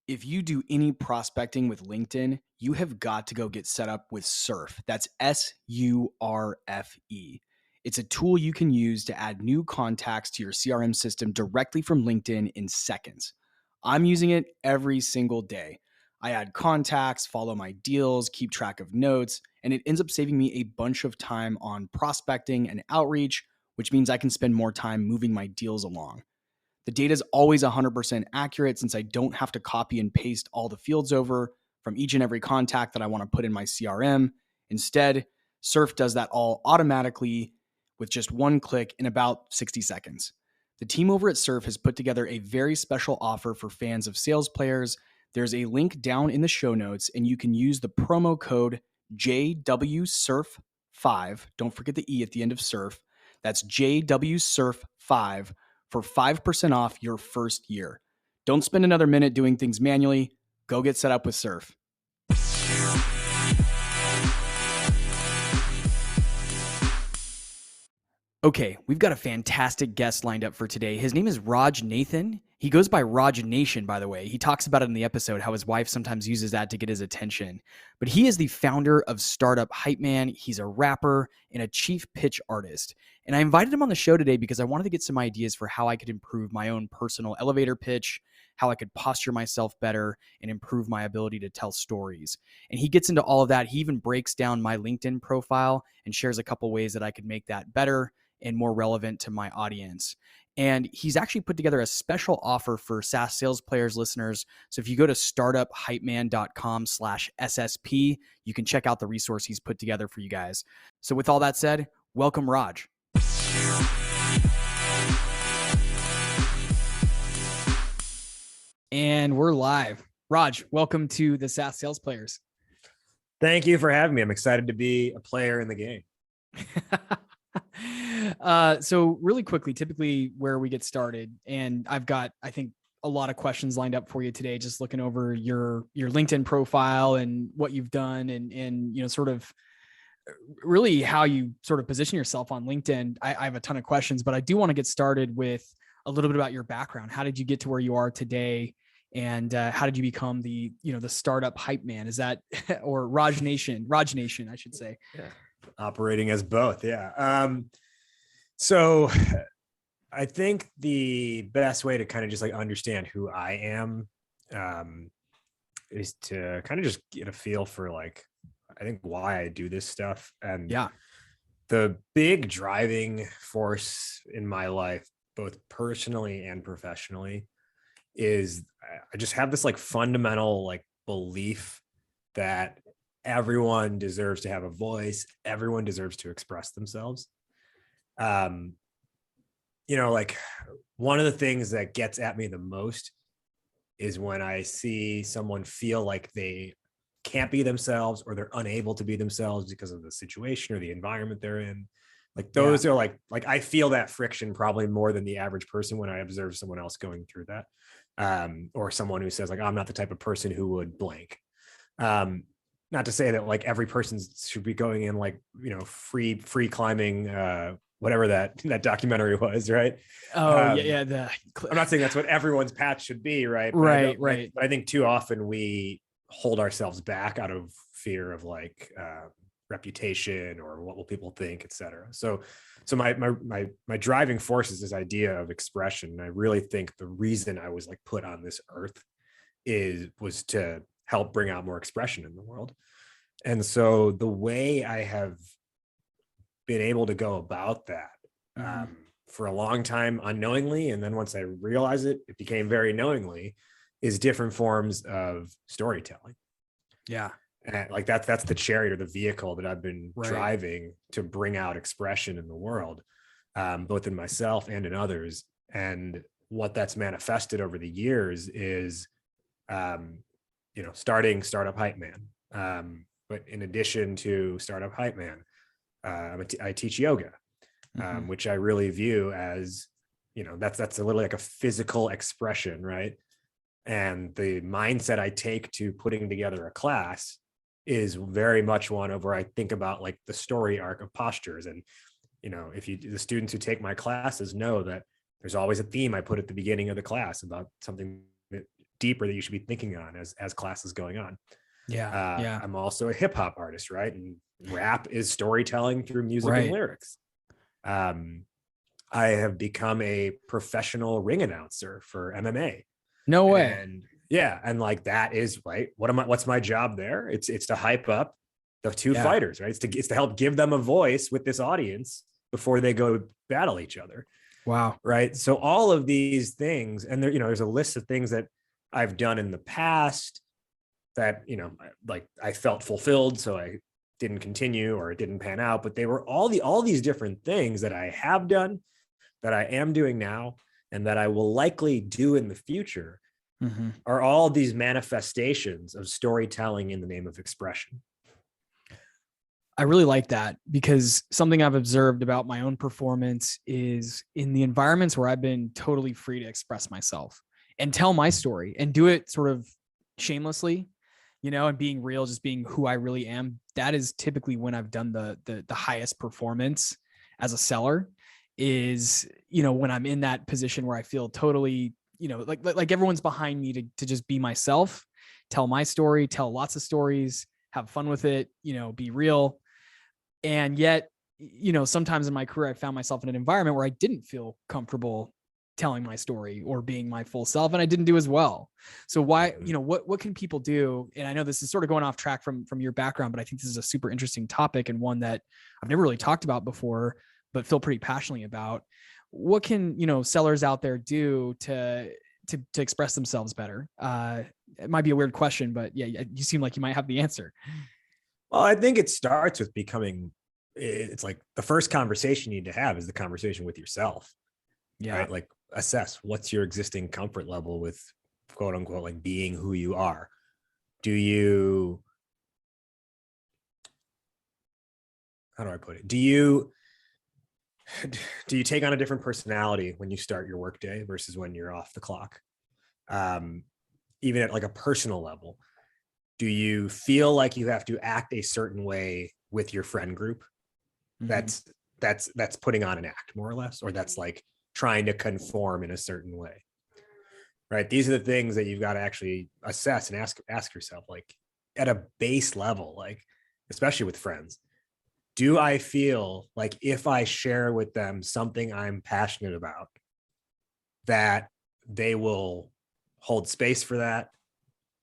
If you do any prospecting with LinkedIn, you have got to go get set up with Surf. That's SURFE. It's a tool you can use to add new contacts to your CRM system directly from LinkedIn in seconds. I'm using it every single day. I add contacts, follow my deals, keep track of notes, and it ends up saving me a bunch of time on prospecting and outreach, which means I can spend more time moving my deals along. The data is always 100% accurate since I don't have to copy and paste all the fields over from each and every contact that I want to put in my CRM. Instead, Surf does that all automatically with just one click in about 60 seconds. The team over at Surf has put together a very special offer for fans of sales players. There's a link down in the show notes, and you can use the promo code JWSurf5. Don't forget the E at the end of Surf. That's JWSurf5 for 5% off your first year. Don't spend another minute doing things manually. Go get set up with Surf. Okay, we've got a fantastic guest lined up for today. His name is Raj Nathan. He goes by Raj Nation, by the way. He talks about it in the episode, how his wife sometimes uses that to get his attention. But he is the founder of Startup Hypeman. He's a rapper and a chief pitch artist. And I invited him on the show today because I wanted to get some ideas for how I could improve my own personal elevator pitch, how I could posture myself better, and improve my ability to tell stories. And he gets into all of that. He even breaks down my LinkedIn profile and shares a couple ways that I could make that better and more relevant to my audience. And he's actually put together a special offer for SaaS Sales Players listeners. So if you go to startuphypeman.com/SSP, you can check out the resource he's put together for you guys. So with all that said, welcome, Raj. And we're live. Raj, welcome to the SaaS Sales Players. Thank you for having me. I'm excited to be a player in the game. So really quickly, typically where we get started, and I've got, I think, a lot of questions lined up for you today, just looking over your LinkedIn profile and what you've done and sort of really how you sort of position yourself on LinkedIn. I have a ton of questions, but I do want to get started with a little bit about your background. How did you get to where you are today? And how did you become the startup hype man? Is that, or Raj Nation, I should say. Yeah. Operating as both. Yeah. So I think the best way to kind of just like understand who I am is to kind of just get a feel for like, I think why I do this stuff. And yeah, the big driving force in my life, both personally and professionally, is I just have this like fundamental like belief that everyone deserves to have a voice. Everyone deserves to express themselves. Like one of the things that gets at me the most is when I see someone feel like they can't be themselves or they're unable to be themselves because of the situation or the environment they're in. Like those are like I feel that friction probably more than the average person when I observe someone else going through that. Or someone who says like, I'm not the type of person who would blank. Not to say that like every person should be going in like, free climbing, whatever that documentary was, right? Oh, I'm not saying that's what everyone's path should be, right? Right. But I think too often we hold ourselves back out of fear of like reputation or what will people think, et cetera. So my driving force is this idea of expression. And I really think the reason I was like put on this earth was to help bring out more expression in the world. And so the way I have been able to go about that for a long time unknowingly, and then once I realized it became very knowingly, is different forms of storytelling. Yeah. And like that's the chariot or the vehicle that I've been driving to bring out expression in the world, both in myself and in others. And what that's manifested over the years is starting Startup Hypeman. But in addition to Startup Hypeman, I teach yoga, which I really view as, that's a little like a physical expression, right? And the mindset I take to putting together a class is very much one of where I think about like the story arc of postures. And, the students who take my classes know that there's always a theme I put at the beginning of the class about something that deeper that you should be thinking on as class is going on. Yeah. I'm also a hip hop artist, right? And rap is storytelling through music and lyrics. I have become a professional ring announcer for MMA. No way. And yeah, and like that is right. What's my job there? It's to hype up the two fighters, right? It's to help give them a voice with this audience before they go battle each other. Wow. Right. So all of these things, and there, there's a list of things that I've done in the past that, like I felt fulfilled, so I didn't continue or it didn't pan out, but they were all these different things that I have done, that I am doing now, and that I will likely do in the future, are all these manifestations of storytelling in the name of expression. I really like that, because something I've observed about my own performance is in the environments where I've been totally free to express myself and tell my story and do it sort of shamelessly, and being real, just being who I really am. That is typically when I've done the highest performance as a seller, is, when I'm in that position where I feel totally, like everyone's behind me to just be myself, tell my story, tell lots of stories, have fun with it, be real. And yet, sometimes in my career, I found myself in an environment where I didn't feel comfortable telling my story or being my full self, and I didn't do as well. So why, what can people do? And I know this is sort of going off track from your background, but I think this is a super interesting topic, and one that I've never really talked about before, but feel pretty passionately about. What can, sellers out there do to express themselves better? It might be a weird question, but yeah, you seem like you might have the answer. Well, I think it starts with it's like the first conversation you need to have is the conversation with yourself. Yeah. Right? Like assess what's your existing comfort level with, quote unquote, like being who you are. How do I put it? Do you take on a different personality when you start your workday versus when you're off the clock? Even at like a personal level, do you feel like you have to act a certain way with your friend group? That's putting on an act, more or less, or that's like trying to conform in a certain way, right? These are the things that you've got to actually assess and ask yourself, like at a base level, like especially with friends, do I feel like if I share with them something I'm passionate about, that they will hold space for that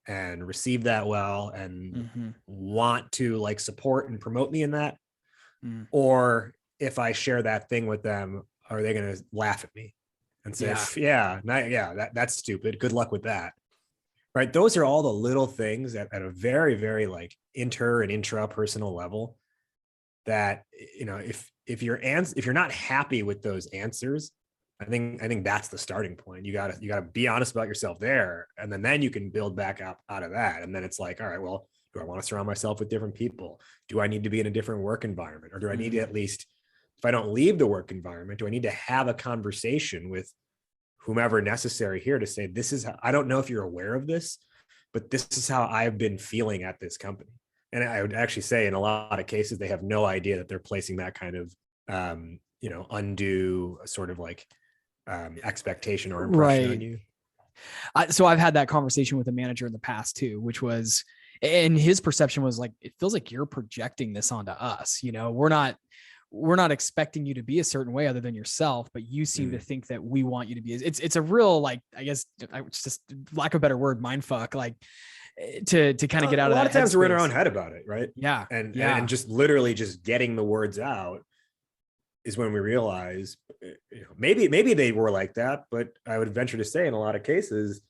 and receive that well and want to like support and promote me in that? Or if I share that thing with them, are they going to laugh at me and say, that's stupid, good luck with that? Right? Those are all the little things at a very, very like inter and intrapersonal level that, if you're not happy with those answers, I think that's the starting point. You gotta be honest about yourself there, and then you can build back up out of that. And then it's like, all right, well, do I want to surround myself with different people? Do I need to be in a different work environment, or do I need to, at least if I don't leave the work environment, do I need to have a conversation with whomever necessary here to say, this is how, I don't know if you're aware of this, but this is how I've been feeling at this company. And I would actually say in a lot of cases, they have no idea that they're placing that kind of, undue sort of like expectation or impression on you. So I've had that conversation with a manager in the past too, which was, and his perception was like, it feels like you're projecting this onto us. We're not expecting you to be a certain way other than yourself, but you seem to think that we want you to be. It's a real, like, I guess, just lack of a better word, mind fuck, like to kind of get out of that. A lot of times we're in our own head about it, right? Yeah. And just literally just getting the words out is when we realize, maybe they were like that, but I would venture to say in a lot of cases,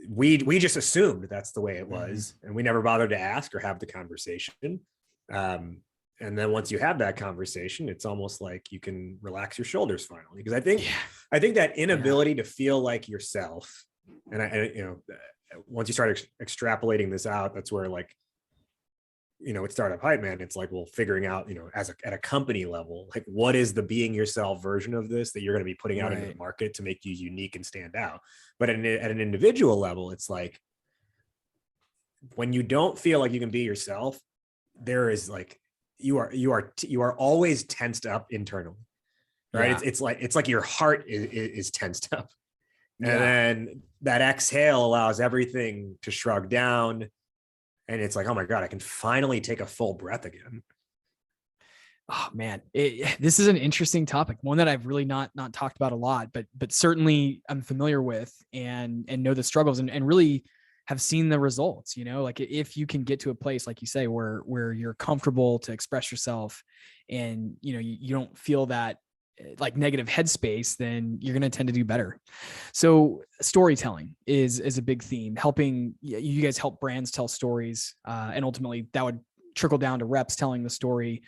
we just assumed that's the way it was, and we never bothered to ask or have the conversation. And then once you have that conversation, it's almost like you can relax your shoulders finally. Because I think that inability to feel like yourself, and once you start extrapolating this out, that's where, like, with Startup Hypeman, it's like, well, figuring out, at a company level, like, what is the being yourself version of this that you're going to be putting out into the market to make you unique and stand out. But at an individual level, it's like, when you don't feel like you can be yourself, there is like, you are always tensed up internally, right? It's like your heart is tensed up, And then that exhale allows everything to shrug down. And it's like, oh my God, I can finally take a full breath again. Oh man, this is an interesting topic, one that I've really not talked about a lot, but certainly I'm familiar with and know the struggles and really have seen the results. Like if you can get to a place, like you say, where you're comfortable to express yourself, and you don't feel that like negative headspace, then you're going to tend to do better. So storytelling is a big theme. Helping you guys help brands tell stories, and ultimately that would trickle down to reps telling the story.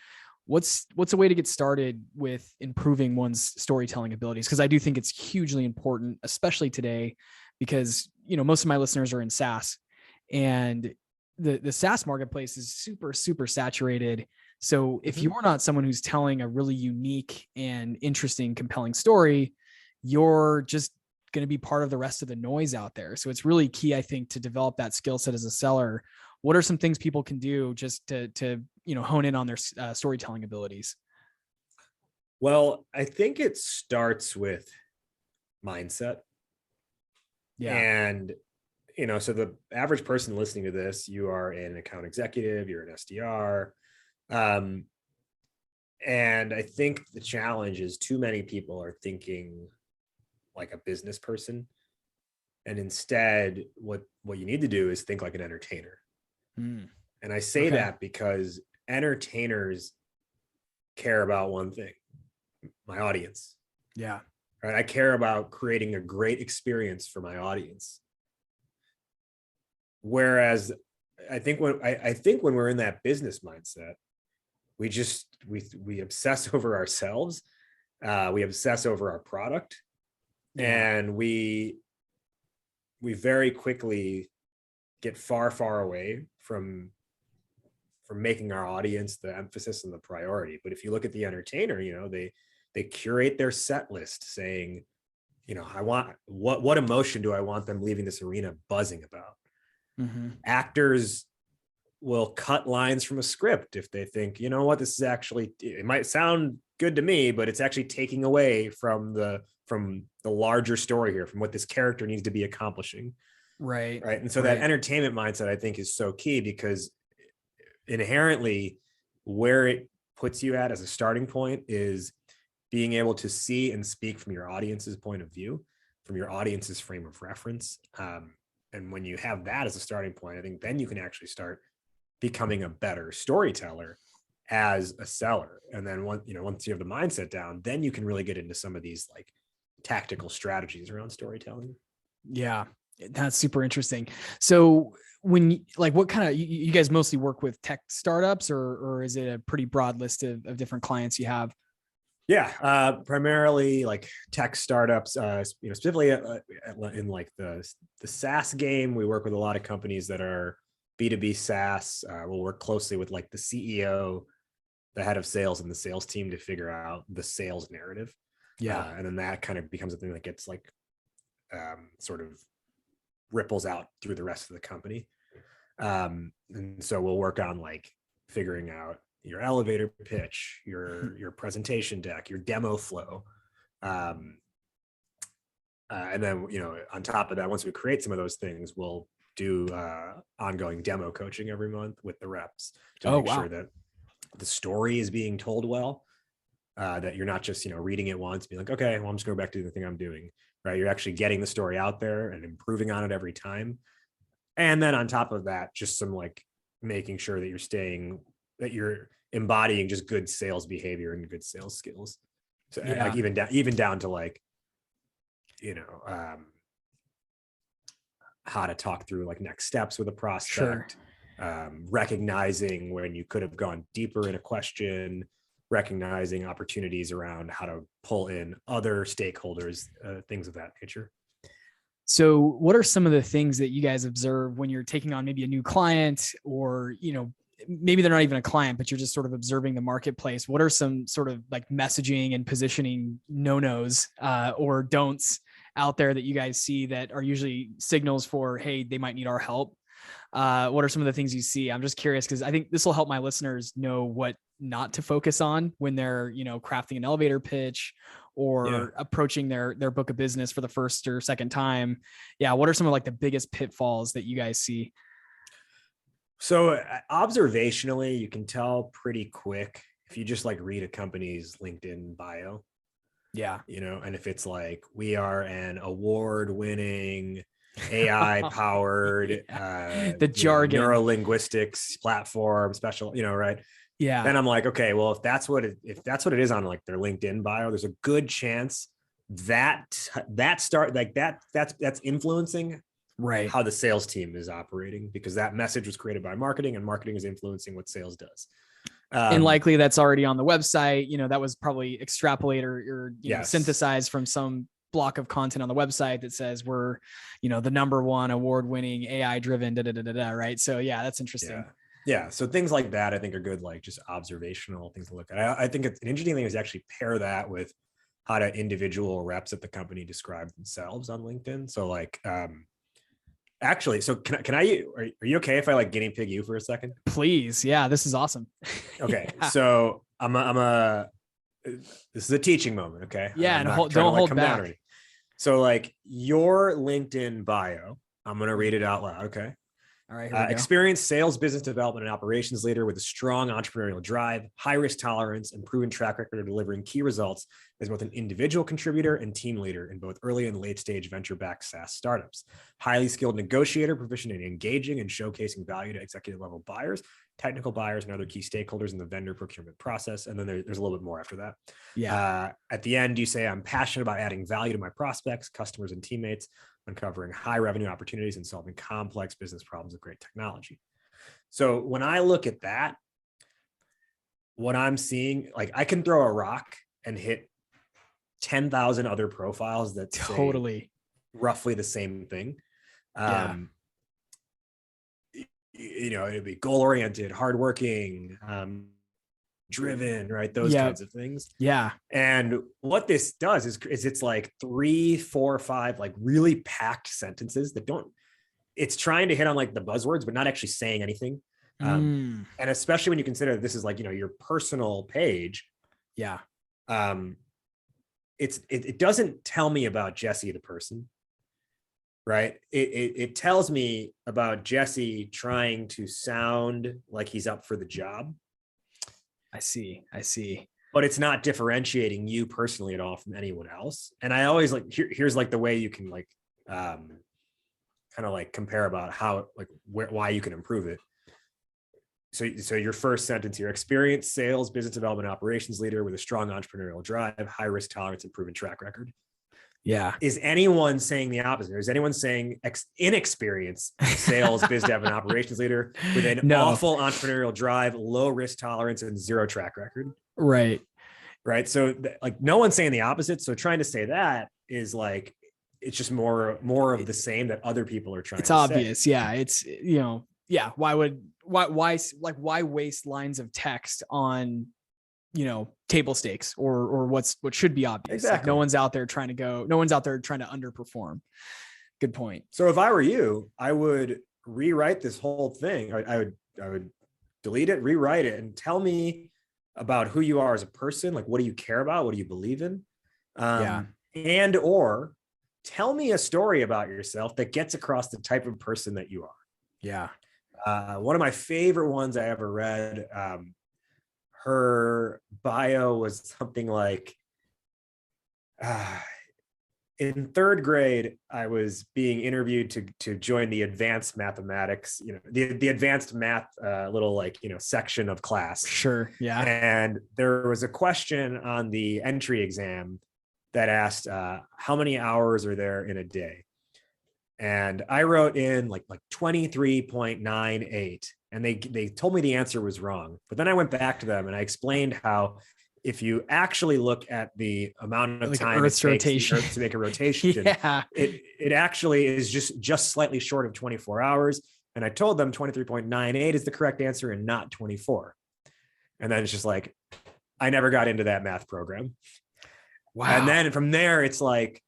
What's a way to get started with improving one's storytelling abilities? Because I do think it's hugely important, especially today, because most of my listeners are in SaaS, and the SaaS marketplace is super saturated. So if you're not someone who's telling a really unique and interesting, compelling story, you're just going to be part of the rest of the noise out there. So it's really key, I think, to develop that skill set as a seller. What are some things people can do just to hone in on their storytelling abilities? Well, I think it starts with mindset. Yeah. And, so the average person listening to this, you are an account executive, you're an SDR. And I think the challenge is too many people are thinking like a business person. And instead, what you need to do is think like an entertainer. And I say that because entertainers care about one thing: my audience. Yeah. Right. I care about creating a great experience for my audience. Whereas I think when we're in that business mindset, we obsess over ourselves. We obsess over our product, and we very quickly get far away from making our audience the emphasis and the priority. But if you look at the entertainer, they curate their set list saying, I want what emotion do I want them leaving this arena buzzing about? Actors will cut lines from a script if they think, this is actually, it might sound good to me, but it's actually taking away from the larger story here, from what this character needs to be accomplishing. Right. And so that entertainment mindset, I think, is so key, because inherently where it puts you at as a starting point is being able to see and speak from your audience's point of view, from your audience's frame of reference. And when you have that as a starting point, I think then you can actually start becoming a better storyteller as a seller. And then once you have the mindset down, then you can really get into some of these like tactical strategies around storytelling. Yeah, that's super interesting. So what kind of, you guys mostly work with tech startups, or is it a pretty broad list of different clients you have? Yeah, primarily like tech startups, specifically in like the SaaS game. We work with a lot of companies that are B2B SaaS. We'll work closely with like the CEO, the head of sales, and the sales team to figure out the sales narrative. Yeah. And then that kind of becomes a thing that gets like sort of ripples out through the rest of the company. And so we'll work on like figuring out your elevator pitch, your presentation deck, your demo flow. And then, on top of that, once we create some of those things, we'll do ongoing demo coaching every month with the reps to make sure that the story is being told well, that you're not just, reading it once, be like, okay, well, I'm just going back to the thing I'm doing, right? You're actually getting the story out there and improving on it every time. And then on top of that, just some like making sure that you're embodying just good sales behavior and good sales skills. So like even down to like, how to talk through like next steps with a prospect, recognizing when you could have gone deeper in a question, recognizing opportunities around how to pull in other stakeholders, things of that nature. So what are some of the things that you guys observe when you're taking on maybe a new client, or, maybe they're not even a client, but you're just sort of observing the marketplace? What are some sort of like messaging and positioning no-nos or don'ts out there that you guys see that are usually signals for, hey, they might need our help? What are some of the things you see? I'm just curious, because I think this will help my listeners know what not to focus on when they're, crafting an elevator pitch or approaching their book of business for the first or second time. Yeah. What are some of like the biggest pitfalls that you guys see? So observationally, you can tell pretty quick if you just like read a company's LinkedIn bio. Yeah. You know, and if it's like, we are an award-winning AI powered the jargon, neurolinguistics platform special, right? Yeah. Then I'm like, okay, well, if that's what it is on like their LinkedIn bio, there's a good chance that's influencing right how the sales team is operating, because that message was created by marketing and marketing is influencing what sales does. And likely that's already on the website. That was probably extrapolate or yes. synthesized from some block of content on the website that says we're, the number one award-winning AI driven, right? So yeah, that's interesting. Yeah. So things like that, I think, are good, like just observational things to look at. I think it's an interesting thing is actually pair that with how do individual reps at the company describe themselves on LinkedIn. So like, actually, so can I, are you okay if I like guinea pig you for a second? Please. Yeah. This is awesome. Okay. Yeah. So this is a teaching moment. Okay. Yeah. And don't hold back. So like your LinkedIn bio, I'm going to read it out loud. Okay. All right. Experienced sales, business development, and operations leader with a strong entrepreneurial drive, high risk tolerance, and proven track record of delivering key results as both an individual contributor and team leader in both early and late stage venture-backed SaaS startups. Highly skilled negotiator, proficient in engaging and showcasing value to executive level buyers, technical buyers, and other key stakeholders in the vendor procurement process. And then there's a little bit more after that. Yeah. At the end, you say, I'm passionate about adding value to my prospects, customers, and teammates, uncovering high revenue opportunities and solving complex business problems with great technology. So when I look at that, what I'm seeing, like I can throw a rock and hit 10,000 other profiles that totally say roughly the same thing. It'd be goal-oriented, hardworking, driven, right? Those kinds of things. Yeah. And what this does is it's like 3, 4, 5, like really packed sentences that it's trying to hit on like the buzzwords, but not actually saying anything. And especially when you consider that this is like, your personal page. Yeah. It doesn't tell me about Jesse, the person, right? It tells me about Jesse trying to sound like he's up for the job. I see. But it's not differentiating you personally at all from anyone else. And I always like, here's like the way you can like, kind of like compare about how, like why you can improve it. So your first sentence here: experienced sales, business development, operations leader with a strong entrepreneurial drive, high risk tolerance, and proven track record. Yeah. Is anyone saying the opposite? Or is anyone saying inexperienced sales, biz dev, and operations leader with an awful entrepreneurial drive, low risk tolerance, and zero track record? Right. So like no one's saying the opposite. So trying to say that is like, it's just more of the same that other people are trying to say. It's obvious. Yeah. It's, why waste lines of text on, table stakes or what should be obvious. Exactly. Like no one's out there trying to underperform. Good point. So if I were you, I would rewrite this whole thing. I would delete it, rewrite it, and tell me about who you are as a person. Like, what do you care about? What do you believe in? And or tell me a story about yourself that gets across the type of person that you are. Yeah. One of my favorite ones I ever read, her bio was something like, in third grade, I was being interviewed to join the advanced mathematics, the advanced math little section of class. Sure. Yeah. And there was a question on the entry exam that asked, how many hours are there in a day? And I wrote in like 23.98, and they told me the answer was wrong. But then I went back to them and I explained how if you actually look at the amount of time Earth's rotation to make a rotation, it actually is just slightly short of 24 hours. And I told them 23.98 is the correct answer and not 24. And then it's just like, I never got into that math program. Wow. And then from there, it's like,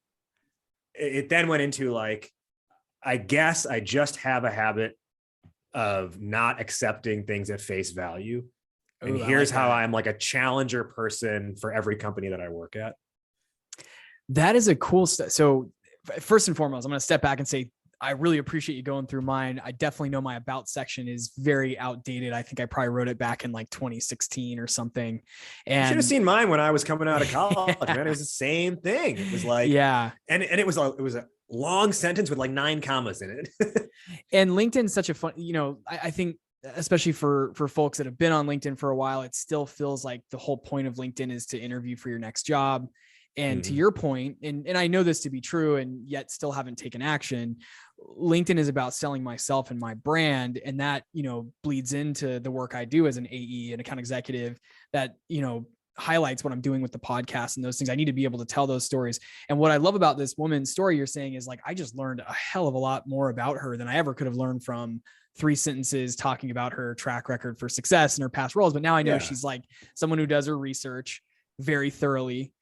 it then went into like, I guess I just have a habit of not accepting things at face value. And here's how I'm like a challenger person for every company that I work at. That is a cool stuff. So first and foremost, I'm going to step back and say, I really appreciate you going through mine. I definitely know my about section is very outdated. I think I probably wrote it back in like 2016 or something. And you should have seen mine when I was coming out of college, man. It was the same thing. It was like, yeah. And it was a long sentence with like 9 commas in it. And LinkedIn's such a fun, I think especially for folks that have been on LinkedIn for a while, it still feels like the whole point of LinkedIn is to interview for your next job. And to your point, and I know this to be true and yet still haven't taken action, LinkedIn is about selling myself and my brand. And that, bleeds into the work I do as an AE, an account executive that, highlights what I'm doing with the podcast and those things. I need to be able to tell those stories. And what I love about this woman's story you're saying is like, I just learned a hell of a lot more about her than I ever could have learned from 3 sentences talking about her track record for success and her past roles. But now I know she's like someone who does her research very thoroughly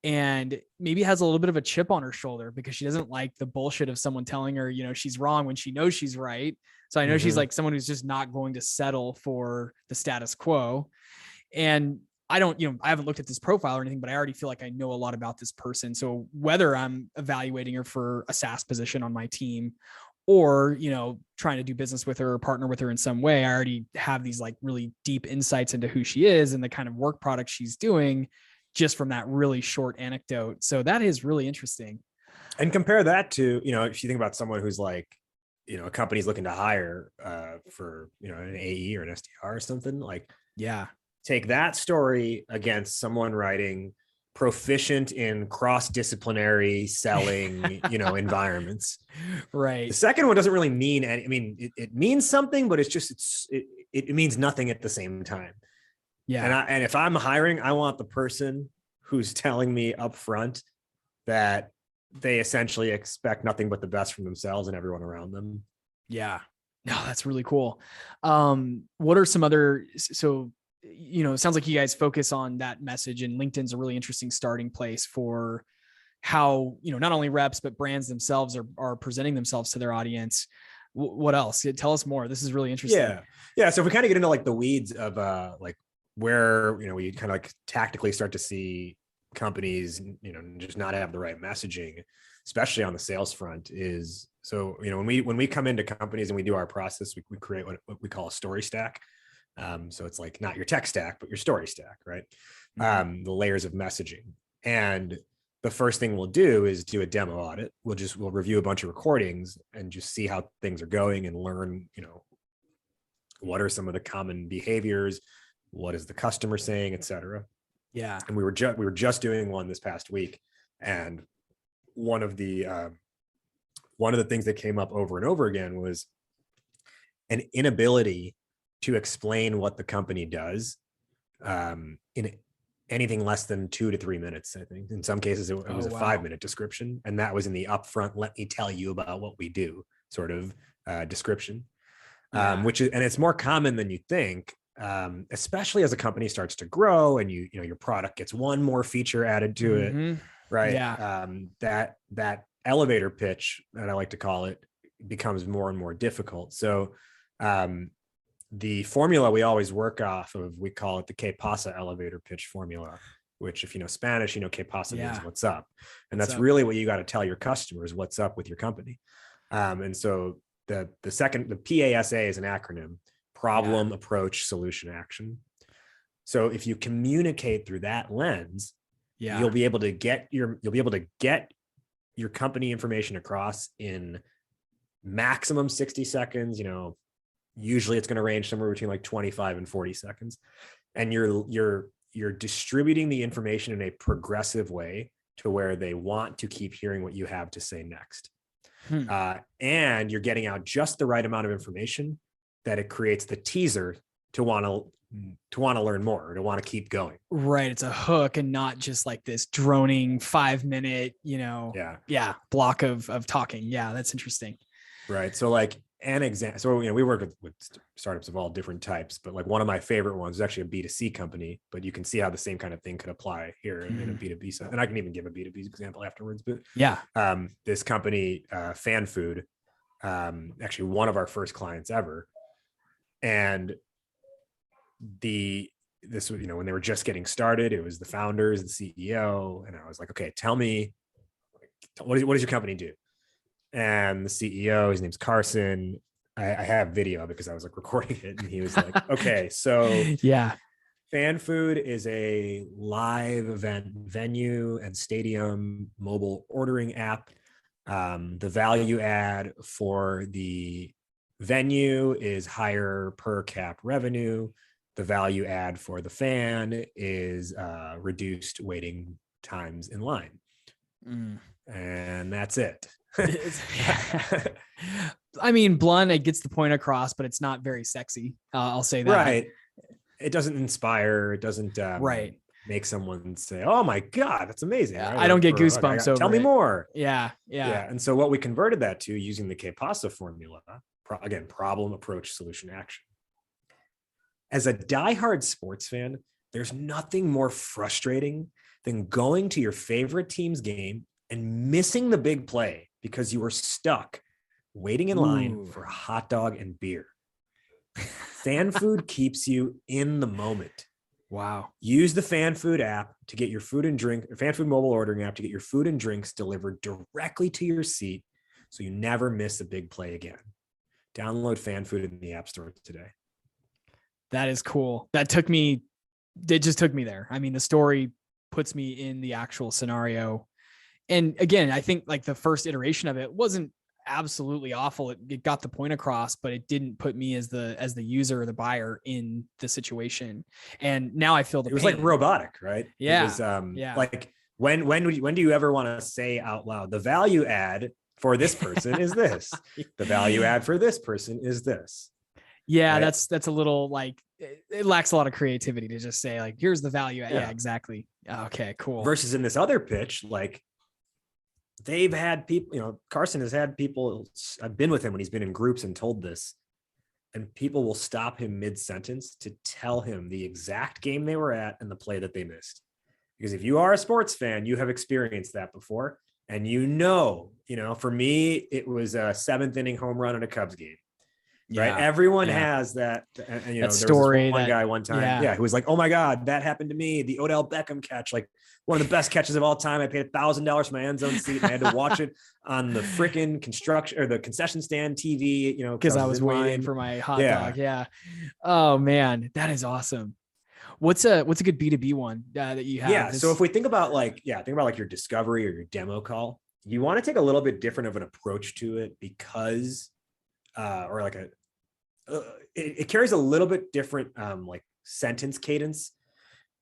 and maybe has a little bit of a chip on her shoulder because she doesn't like the bullshit of someone telling her, she's wrong when she knows she's right. So I know she's like someone who's just not going to settle for the status quo. And I don't, I haven't looked at this profile or anything, but I already feel like I know a lot about this person. So whether I'm evaluating her for a SaaS position on my team or, trying to do business with her or partner with her in some way, I already have these like really deep insights into who she is and the kind of work product she's doing just from that really short anecdote. So that is really interesting. And compare that to, if you think about someone who's like, a company's looking to hire for, an AE or an SDR or something like, take that story against someone writing proficient in cross-disciplinary selling, environments. Right. The second one doesn't really mean any, it means something, but it means nothing at the same time. Yeah. And if I'm hiring, I want the person who's telling me up front that they essentially expect nothing but the best from themselves and everyone around them. Yeah. No, that's really cool. What are some other, it sounds like you guys focus on that message and LinkedIn's a really interesting starting place for how, not only reps, but brands themselves are presenting themselves to their audience. What else? Tell us more. This is really interesting. Yeah. So if we kind of get into like the weeds of like where, we kind of like tactically start to see companies, just not have the right messaging, especially on the sales front is, so, when we come into companies and we do our process, we create what we call a story stack. So it's like not your tech stack, but your story stack, right? The layers of messaging. And the first thing we'll do is do a demo audit. We'll review a bunch of recordings and just see how things are going and learn, what are some of the common behaviors, what is the customer saying, et cetera. Yeah. And we were just doing one this past week. And one of the things that came up over and over again was an inability to explain what the company does in anything less than 2 to 3 minutes. I think in some cases it was a 5-minute description. And that was in the upfront, let me tell you about what we do sort of description, which is, and it's more common than you think, especially as a company starts to grow and your product gets one more feature added to it. Right. Yeah. That elevator pitch that I like to call it becomes more and more difficult. So, the formula we always work off of, we call it the Que Pasa elevator pitch formula, which if you know Spanish, Que Pasa means what's up. And that's really what you got to tell your customers, what's up with your company. And so the PASA is an acronym, problem, approach, solution, action. So if you communicate through that lens, you'll be able to get your company information across in maximum 60 seconds, usually it's going to range somewhere between like 25 and 40 seconds. And you're distributing the information in a progressive way to where they want to keep hearing what you have to say next. And you're getting out just the right amount of information that it creates the teaser to want to learn more, or to want to keep going. Right. It's a hook and not just like this droning 5-minute, block of talking. Yeah. That's interesting. Right. So like an example, so, we work with startups of all different types, but like one of my favorite ones is actually a B2C company, but you can see how the same kind of thing could apply here in a B2B side. And I can even give a B2B example afterwards, but this company, Fan Food, actually one of our first clients ever. And this, when they were just getting started, it was the founders, the CEO. And I was like, okay, tell me what does your company do? And the CEO, his name's Carson. I have video because I was like recording it, and he was like, okay, so yeah. Fan Food is a live event venue and stadium mobile ordering app. The value add for the venue is higher per cap revenue. The value add for the fan is reduced waiting times in line. And that's it. I mean, blunt, it gets the point across, but it's not very sexy. I'll say that. Right. It doesn't inspire. It doesn't make someone say, "Oh my God, that's amazing." Yeah, right? I don't get goosebumps over Tell me more. Yeah. And so what we converted that to using the Que Pasa formula, again, problem, approach, solution, action. As a diehard sports fan, there's nothing more frustrating than going to your favorite team's game and missing the big play because you were stuck waiting in line for a hot dog and beer. Fan Food keeps you in the moment. Wow. Use the Fan Food app to get your food and drink, Fan Food mobile ordering app to get your food and drinks delivered directly to your seat so you never miss a big play again. Download Fan Food in the App Store today. That is cool. It just took me there. I mean, the story puts me in the actual scenario. And again, I think like the first iteration of it wasn't absolutely awful. It got the point across, but it didn't put me as the user or the buyer in the situation. And now I feel it was like robotic, right? Yeah. It was like when do you ever want to say out loud, the value add for this person is this, the value add for this person is this. Yeah, right? that's a little like it lacks a lot of creativity to just say like, here's the value. Yeah, exactly. Okay, cool. Versus in this other pitch, like they've had people, Carson has had people, I've been with him when he's been in groups and told this, and people will stop him mid-sentence to tell him the exact game they were at and the play that they missed. Because if you are a sports fan, you have experienced that before. And for me, it was a 7th inning home run in a Cubs game. Right. Everyone has that. And, that story. There was one guy one time. Who was like, oh my God, that happened to me. The Odell Beckham catch, like one of the best catches of all time. I paid $1,000 for my end zone seat and I had to watch it on the freaking construction or the concession stand TV, because I was waiting for my hot dog. Yeah. Oh man, that is awesome. What's a good B2B one that you have? Yeah. So if we think about your discovery or your demo call, you want to take a little bit different of an approach to it because it carries a little bit different like sentence cadence,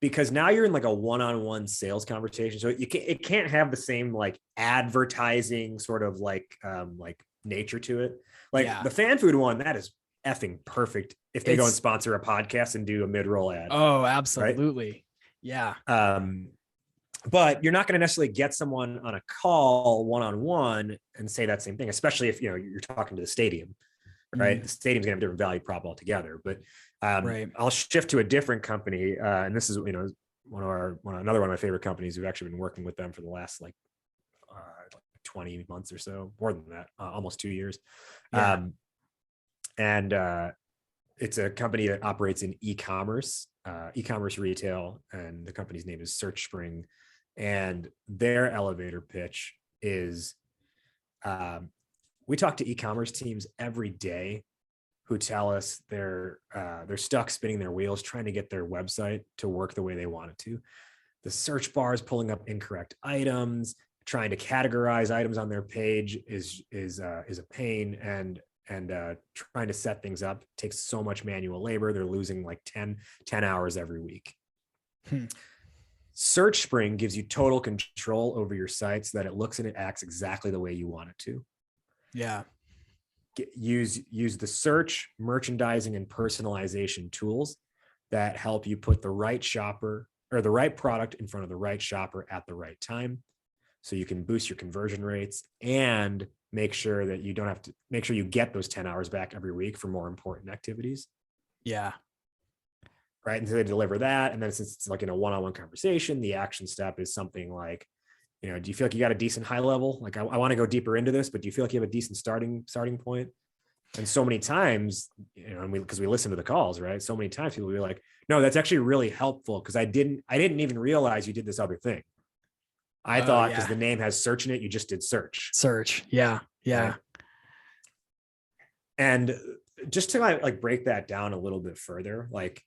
because now you're in like a one-on-one sales conversation. So it can't have the same like advertising sort of like nature to it. Like the Fan Food one, that is effing perfect if they go and sponsor a podcast and do a mid-roll ad. Oh, absolutely. Right? Yeah. But you're not going to necessarily get someone on a call one-on-one and say that same thing, especially if you're talking to the stadium, right? The stadium's gonna have a different value prop altogether. But I'll shift to a different company, and this is another one of my favorite companies. We've actually been working with them for the last 20 months or so, more than that, almost 2 years. And it's a company that operates in e-commerce retail, and the company's name is SearchSpring. And their elevator pitch is, we talk to e-commerce teams every day who tell us they're stuck spinning their wheels trying to get their website to work the way they want it to. The search bar is pulling up incorrect items. Trying to categorize items on their page is a pain, and trying to set things up takes so much manual labor. They're losing like 10 hours every week. SearchSpring gives you total control over your site so that it looks and it acts exactly the way you want it to. Yeah. Use the search, merchandising, and personalization tools that help you put the right shopper or the right product in front of the right shopper at the right time, so you can boost your conversion rates and make sure that you don't have to make sure you get those 10 hours back every week for more important activities. Yeah. Right. And so they deliver that. And then since it's like in a one-on-one conversation, the action step is something like, do you feel like you got a decent high level? Like I want to go deeper into this, but do you feel like you have a decent starting point? And so many times, because we listen to the calls, right? So many times people will be like, no, that's actually really helpful because I didn't even realize you did this other thing. I thought yeah. because the name has search in it, you just did search. Search. Yeah. Yeah. Right? And just to like break that down a little bit further, like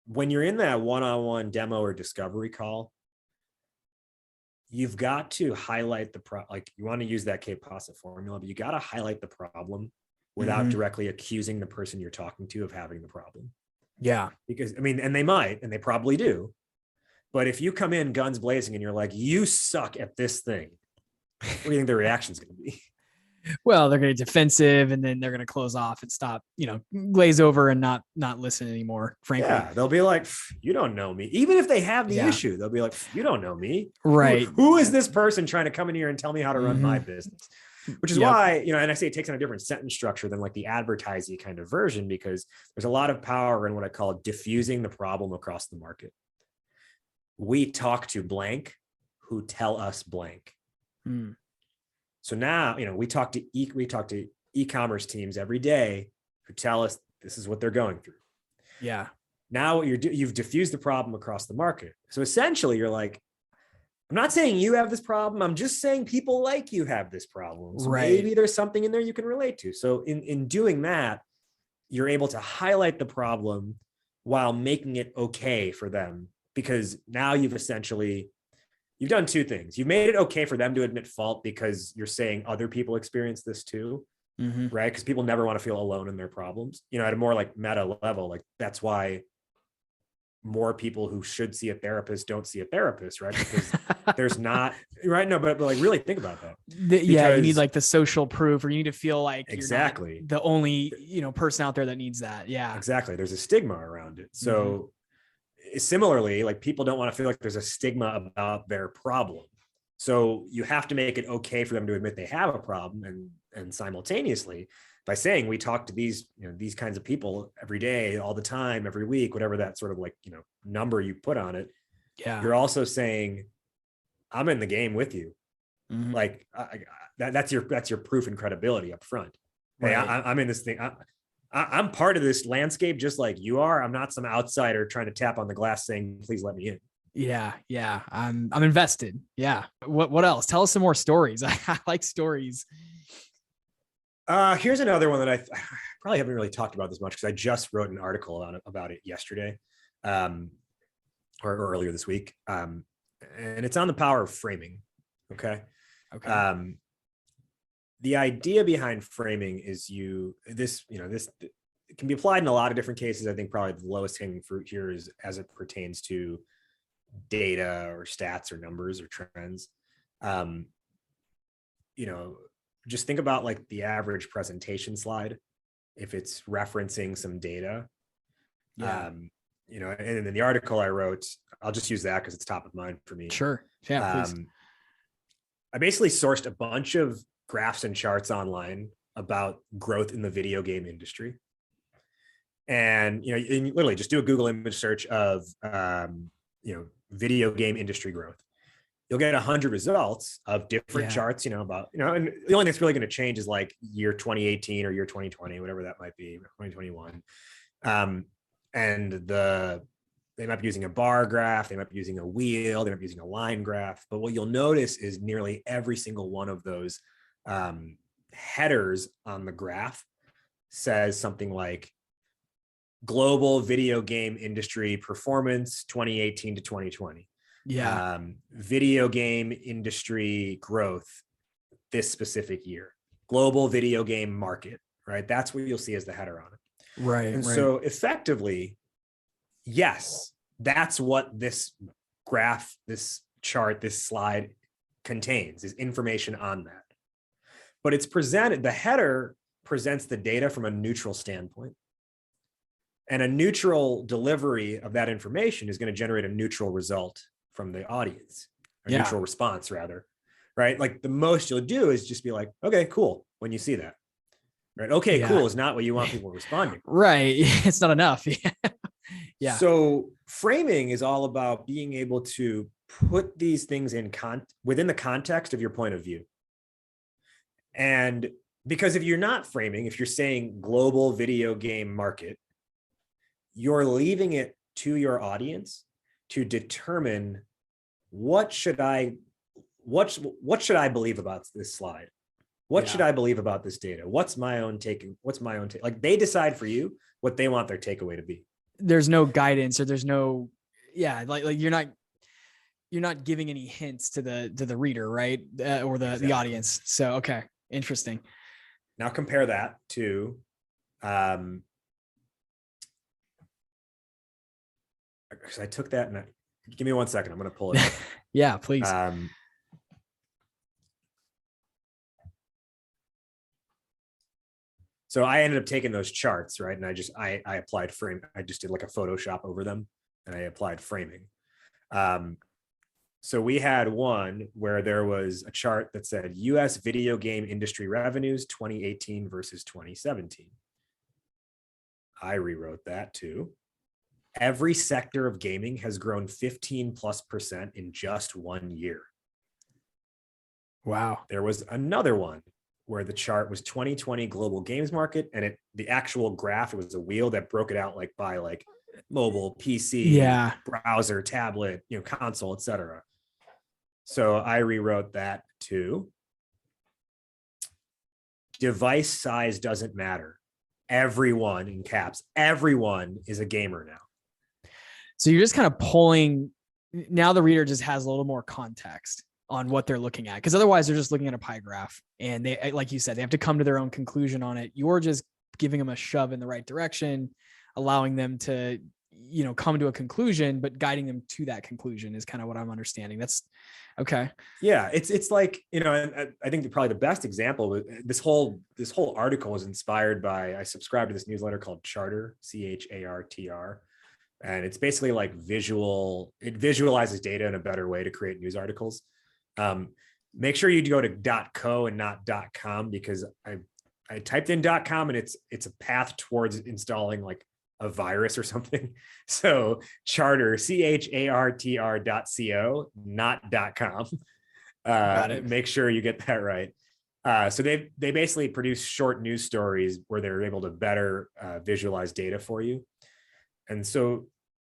when you're in that one-on-one demo or discovery call, you've got to highlight like you want to use that Que Pasa formula, but you got to highlight the problem without directly accusing the person you're talking to of having the problem. Yeah. Because I mean, and they might, and they probably do. But if you come in guns blazing and you're like, you suck at this thing, what do you think the reaction's going to be? Well, they're going to get defensive, and then they're going to close off and stop, glaze over and not listen anymore. Frankly, yeah, they'll be like, you don't know me. Even if they have the issue, they'll be like, you don't know me. Right. Who is this person trying to come in here and tell me how to run my business? Which is why, and I say it takes on a different sentence structure than like the advertising kind of version, because there's a lot of power in what I call diffusing the problem across the market. We talk to blank who tell us blank. So now, we talk to e-commerce teams every day who tell us this is what they're going through. Yeah. Now you've diffused the problem across the market. So essentially you're like, I'm not saying you have this problem. I'm just saying people like you have this problem. So maybe there's something in there you can relate to. So in doing that, you're able to highlight the problem while making it okay for them, because now you've done two things. You've made it okay for them to admit fault because you're saying other people experience this too, right? Because people never want to feel alone in their problems. At a more like meta level, like that's why more people who should see a therapist don't see a therapist, right? Because there's not, right? No, but like really think about that. You need like the social proof, or you need to feel like exactly you're not the only, person out there that needs that. Yeah, exactly. There's a stigma around it. So similarly, like people don't want to feel like there's a stigma about their problem. So you have to make it okay for them to admit they have a problem, and simultaneously by saying we talk to these kinds of people every day, all the time, every week, whatever that sort of like number you put on it. Yeah, you're also saying I'm in the game with you. Like that's your proof and credibility up front. Right. Hey, I'm in this thing. I'm part of this landscape just like you are. I'm not some outsider trying to tap on the glass saying, please let me in. Yeah. Yeah. I'm invested. Yeah. What else? Tell us some more stories. I like stories. Here's another one that I probably haven't really talked about this much, because I just wrote an article about it yesterday, or earlier this week. And it's on the power of framing. Okay. The idea behind framing is this it can be applied in a lot of different cases. I think probably the lowest hanging fruit here is as it pertains to data or stats or numbers or trends. Just think about like the average presentation slide. If it's referencing some data, and in the article I wrote, I'll just use that because it's top of mind for me. Sure. Yeah, please. I basically sourced a bunch of graphs and charts online about growth in the video game industry. And, you literally just do a Google image search of, video game industry growth. You'll get 100 results of different charts, about, and the only thing that's really going to change is like year 2018 or year 2020, whatever that might be, 2021. And they might be using a bar graph, they might be using a wheel, they might be using a line graph. But what you'll notice is nearly every single one of those headers on the graph says something like global video game industry performance 2018 to 2020. Video game industry growth this specific year, global video game market, right? That's what you'll see as the header on it. Right. And so effectively, yes, that's what this graph, this chart, this slide contains, is information on that. But it's presented, the header presents the data from a neutral standpoint. And a neutral delivery of that information is going to generate a neutral result from the audience, a neutral response rather, right? Like the most you'll do is just be like, okay, cool, when you see that, right? Okay, cool is not what you want people responding. Right. It's not enough. Yeah. So framing is all about being able to put these things in within the context of your point of view. And because if you're not framing, if you're saying global video game market, you're leaving it to your audience to determine what should I believe about this slide? What should I believe about this data? What's my own take? Like they decide for you what they want their takeaway to be. There's no guidance, or there's no, like you're not giving any hints to the reader, right? Or the audience. So, okay. Interesting. Now compare that to, because I took that and give me 1 second. I'm going to pull it up. Yeah, please. So I ended up taking those charts, right? And I applied frame. I just did like a Photoshop over them and I applied framing. So we had one where there was a chart that said US video game industry revenues 2018 versus 2017. I rewrote that to every sector of gaming has grown 15+% in just 1 year. Wow. There was another one where the chart was 2020 global games market, and the actual graph, it was a wheel that broke it out like by like mobile, PC, browser, tablet, console, etc. So I rewrote that to device size doesn't matter. Everyone, in caps, everyone is a gamer now. So you're just kind of pulling, now the reader just has a little more context on what they're looking at. Because otherwise they're just looking at a pie graph and they, like you said, they have to come to their own conclusion on it. You're just giving them a shove in the right direction, allowing them to, come to a conclusion, but guiding them to that conclusion is kind of what I'm understanding. That's okay. Yeah. It's like, and I think probably the best example, this whole article was inspired by, I subscribe to this newsletter called Charter, CHARTR. And it's basically like it visualizes data in a better way to create news articles. Make sure you go to .co and not .com, because I typed in .com and it's a path towards installing like a virus or something. So Charter, CHARTR.co, not .com. Got it. Make sure you get that right. So they basically produce short news stories where they're able to better visualize data for you. And so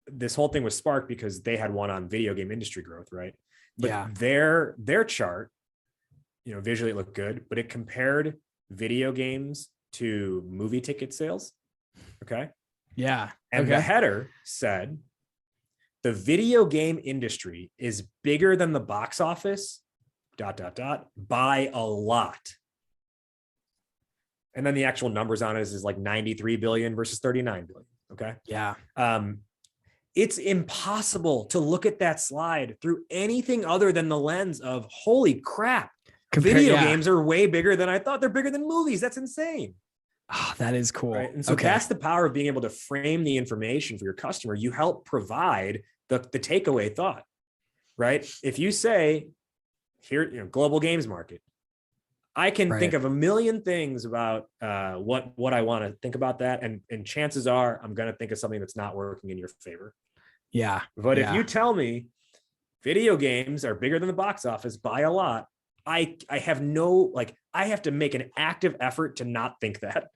this whole thing was sparked because they had one on video game industry growth, right? But their chart, visually it looked good, but it compared video games to movie ticket sales. Okay. Yeah. And the header said, the video game industry is bigger than the box office, ... by a lot. And then the actual numbers on it is like 93 billion versus 39 billion. Okay. Yeah. It's impossible to look at that slide through anything other than the lens of holy crap. Video games are way bigger than I thought. They're bigger than movies. That's insane. Oh, that is cool. Right? And so that's the power of being able to frame the information for your customer. You help provide the takeaway thought, right? If you say here, global games market, I can think of a million things about what I want to think about that. And chances are I'm going to think of something that's not working in your favor. Yeah. But if you tell me video games are bigger than the box office by a lot, I have I have to make an active effort to not think that.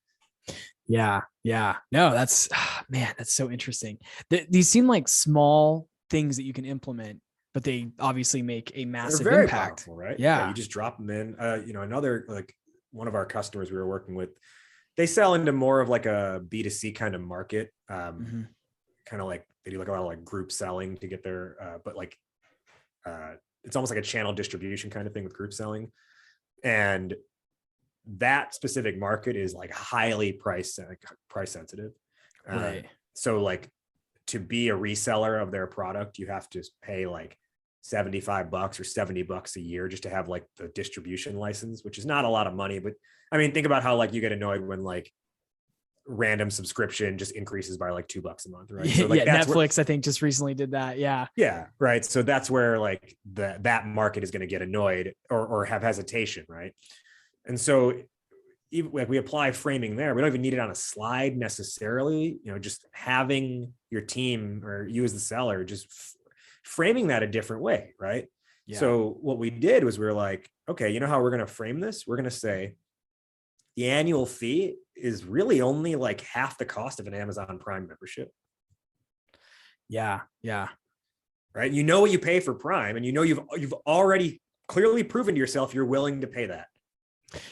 Yeah. Yeah. No, that's, man, that's so interesting. These seem like small things that you can implement, but they obviously make a massive impact. Powerful, right? Yeah. You just drop them in. Another, like one of our customers we were working with, they sell into more of like a B2C kind of market. Kind of like they do like a lot of like group selling to get their, but like it's almost like a channel distribution kind of thing with group selling. And that specific market is like highly price sensitive. Right. So like to be a reseller of their product, you have to pay like $75 or $70 a year just to have like the distribution license, which is not a lot of money. But I mean, think about how like you get annoyed when like random subscription just increases by like $2 a month, right? So like that's Netflix, I think, just recently did that. Yeah. Yeah. Right. So that's where like that market is going to get annoyed or have hesitation, right? And so even like we apply framing there, we don't even need it on a slide necessarily, just having your team or you as the seller, just framing that a different way. Right. Yeah. So what we did was we were like, okay, you know how we're going to frame this? We're going to say the annual fee is really only like half the cost of an Amazon Prime membership. Yeah. Yeah. right? You know what you pay for Prime, and you know you've already clearly proven to yourself you're willing to pay that.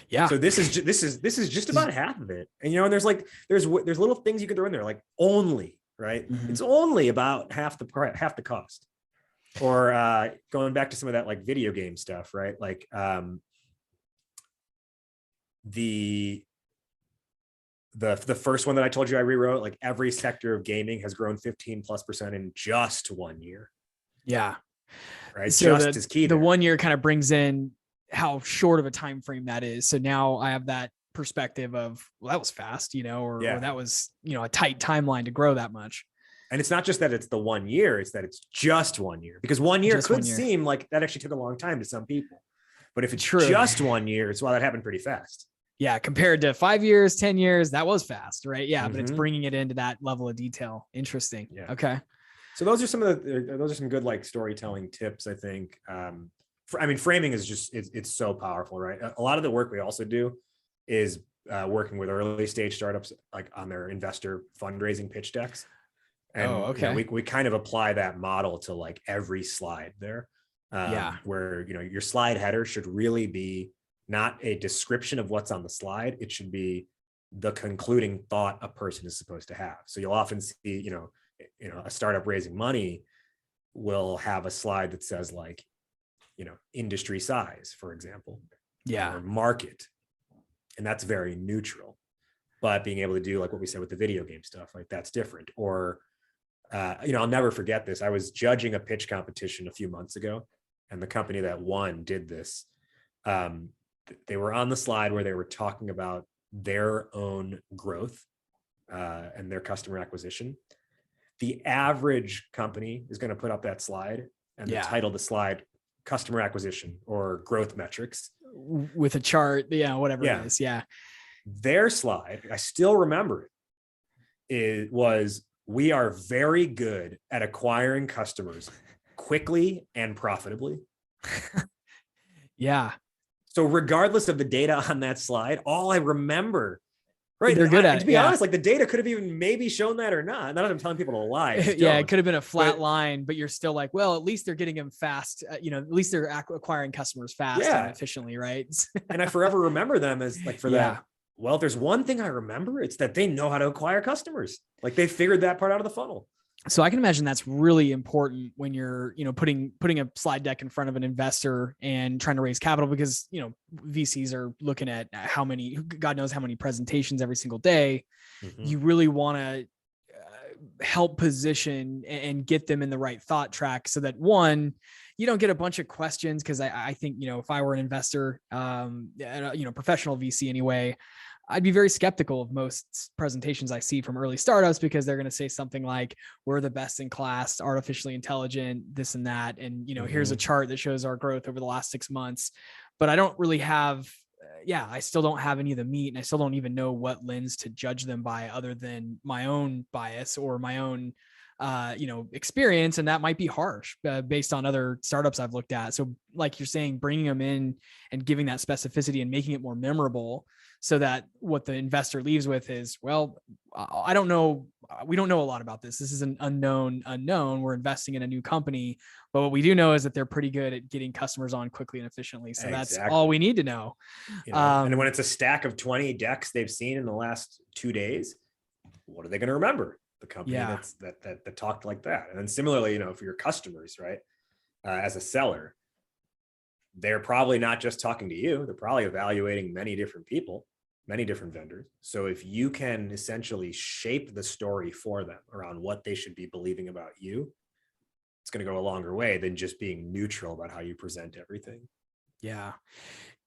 Yeah. So this is just about half of it. And and there's little things you can throw in there, like only, right? Mhm. It's only about half the cost. Or going back to some of that like video game stuff, right? Like the first one that I told you I rewrote, like every sector of gaming has grown 15+% in just 1 year. Yeah. Right. So just is key. The 1 year kind of brings in how short of a time frame that is. So now I have that perspective of, well, that was fast, or that was, a tight timeline to grow that much. And it's not just that it's the 1 year, it's that it's just 1 year, because 1 year could seem like that actually took a long time to some people. But if it's just 1 year, it's that happened pretty fast. Yeah. Compared to 5 years, 10 years, that was fast, right? Yeah. But it's bringing it into that level of detail. Interesting. Yeah. Okay. So those are some good like storytelling tips, I think. Framing is just, it's so powerful, right? A lot of the work we also do is working with early stage startups, like on their investor fundraising pitch decks. And we kind of apply that model to like every slide there. Where, your slide header should really be not a description of what's on the slide. It should be the concluding thought a person is supposed to have. So you'll often see, a startup raising money will have a slide that says like, industry size, for example, or market. And that's very neutral. But being able to do like what we said with the video game stuff, like that's different. Or, I'll never forget this. I was judging a pitch competition a few months ago, and the company that won did this. They were on the slide where they were talking about their own growth and their customer acquisition. The average company is going to put up that slide and the title of the slide, customer acquisition or growth metrics. With a chart, whatever it is. Yeah. Their slide, I still remember it was, we are very good at acquiring customers quickly and profitably. Yeah. So regardless of the data on that slide, all I remember, right? They're good at it. To be honest, like the data could have even maybe shown that or not. Not that I'm telling people to lie. It could have been a flat line, but you're still like, well, at least they're getting them fast. At least they're acquiring customers fast and efficiently, right? And I forever remember them as like for that. Well, if there's one thing I remember, it's that they know how to acquire customers. Like they figured that part out of the funnel. So I can imagine that's really important when you're, putting a slide deck in front of an investor and trying to raise capital, because, VCs are looking at how many, God knows how many presentations every single day. You really want to help position and get them in the right thought track so that one, you don't get a bunch of questions. Cause I think, if I were an investor, professional VC anyway, I'd be very skeptical of most presentations I see from early startups, because they're going to say something like, we're the best in class, artificially intelligent, this and that. And, here's a chart that shows our growth over the last 6 months, but I don't really have, I still don't have any of the meat, and I still don't even know what lens to judge them by other than my own bias or my own, experience. And that might be harsh based on other startups I've looked at. So like you're saying, bringing them in and giving that specificity and making it more memorable, so that what the investor leaves with is, well, I don't know. We don't know a lot about this. This is an unknown. We're investing in a new company, but what we do know is that they're pretty good at getting customers on quickly and efficiently. So that's all we need to know. And when it's a stack of 20 decks they've seen in the last 2 days, what are they going to remember? The company that talked like that. And then similarly, for your customers, right? As a seller, they're probably not just talking to you. They're probably evaluating many different people, many different vendors. So if you can essentially shape the story for them around what they should be believing about you, it's going to go a longer way than just being neutral about how you present everything. Yeah.